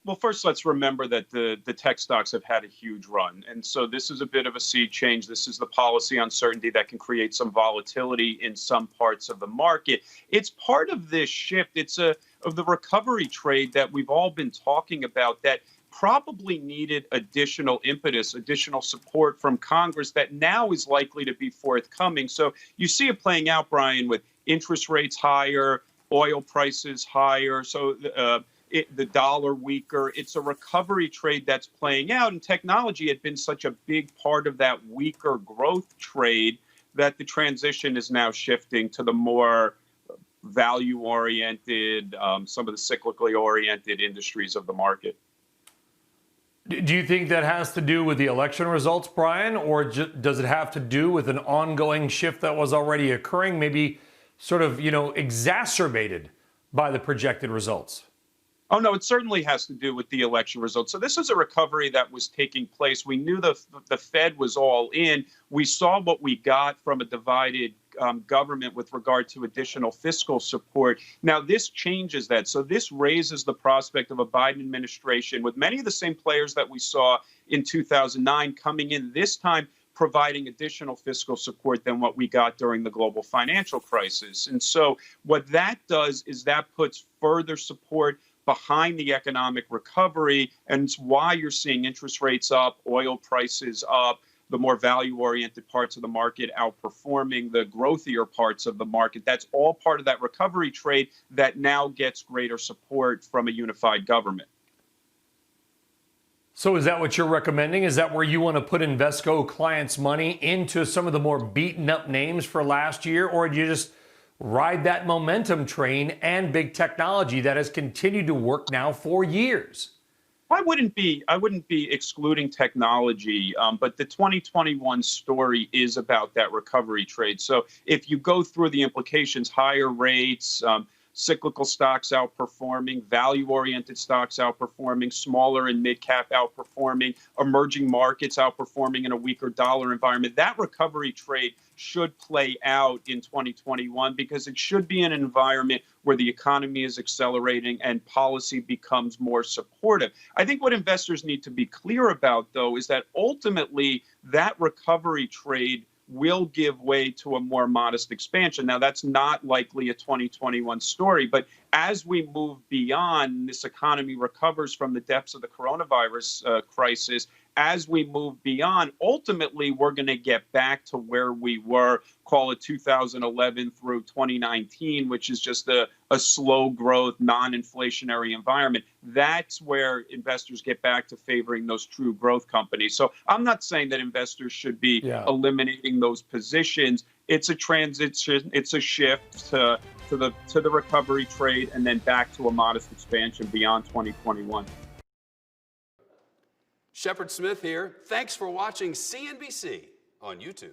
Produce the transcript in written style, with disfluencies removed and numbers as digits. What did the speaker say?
Well, first, let's remember that the tech stocks have had a huge run. And so this is a bit of a sea change. This is the policy uncertainty that can create some volatility in some parts of the market. It's part of this shift. It's of the recovery trade that we've all been talking about that probably needed additional impetus, additional support from Congress that now is likely to be forthcoming. So you see it playing out, Brian, with interest rates higher, oil prices higher. So the dollar weaker. It's a recovery trade that's playing out. And technology had been such a big part of that weaker growth trade that the transition is now shifting to the more value-oriented, some of the cyclically oriented industries of the market. Do you think that has to do with the election results, Brian, or does it have to do with an ongoing shift that was already occurring, maybe sort of, exacerbated by the projected results? Oh, no, it certainly has to do with the election results. So this is a recovery that was taking place. We knew the Fed was all in. We saw what we got from a divided government with regard to additional fiscal support. Now, this changes that. So this raises the prospect of a Biden administration with many of the same players that we saw in 2009 coming in this time, providing additional fiscal support than what we got during the global financial crisis. And so what that does is that puts further support behind the economic recovery, and it's why you're seeing interest rates up, oil prices up, the more value-oriented parts of the market outperforming the growthier parts of the market. That's all part of that recovery trade that now gets greater support from a unified government. So is that what you're recommending? Is that where you want to put Invesco clients' money into some of the more beaten up names for last year? Or do you just ride that momentum train and big technology that has continued to work now for years? I wouldn't be excluding technology, but the 2021 story is about that recovery trade. So if you go through the implications, higher rates, cyclical stocks outperforming, value-oriented stocks outperforming, smaller and mid-cap outperforming, emerging markets outperforming in a weaker dollar environment, that recovery trade should play out in 2021 because it should be an environment where the economy is accelerating and policy becomes more supportive. I think what investors need to be clear about, though, is that ultimately that recovery trade will give way to a more modest expansion. Now, that's not likely a 2021 story, but as we move beyond, this economy recovers from the depths of the coronavirus crisis. As we move beyond, ultimately, we're going to get back to where we were, call it 2011 through 2019, which is just a slow growth, non-inflationary environment. That's where investors get back to favoring those true growth companies. So I'm not saying that investors should be eliminating those positions. It's a transition. It's a shift to the recovery trade and then back to a modest expansion beyond 2021. Shepard Smith here. Thanks for watching CNBC on YouTube.